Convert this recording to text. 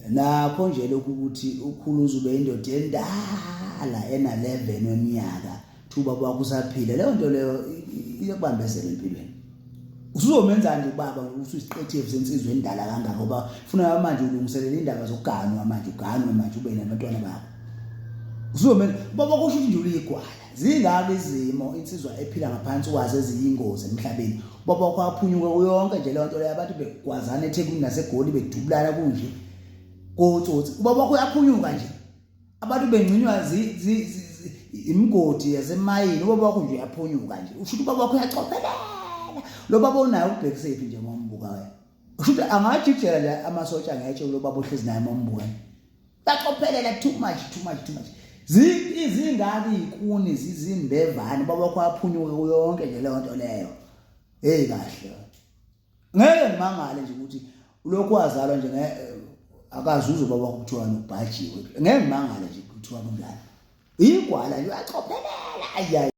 nakho nje lokhu ukuthi ukhuluza ube indoda endala ena11 weminyaka thuba bakho usaphila leyo nto leyo iyakubambezela empilweni usuzomenzani nje ubaba ususiqethiwe sensizwe endala kangaka ngoba ufuna manje ulungiselela indaba zokuganwa manje uganwe manje ube nabantwana bakho usuzomenza baba kusho ukuthi nje uligwala zingaki izimo insizwa ephila ngaphansi kwazo eziyingozi emhlabeni baba wakho aphunyuka uyonke nje leyo nto leyo abantu begwazana eThekwini naseGoli bedubulana kunje kotsotsi ubaba wakho uyaphunyuka nje abantu bengcinywa imigodi yasemayini ubaba wakho nje uyaphunyuka nje usho ukuthi ubaba wakho uyachophelela lo baba unayo ubhekisephi nje mombuka wena usho ukuthi angajijela nje amasotsha ngetshe lo baba ohlezi naye mombuka bachophelela too much izingaki ikuni zizimbevani baba wakho aphunyuke uyonke nje leyo nto leyo kahle ngeke ngimangale nje ukuthi lokhu wazalwa nje akazuza baba wakho kuthiwa nobhajiwe ngeke ngimangale nje kuthiwa nomlalo igwala nje uyachophelela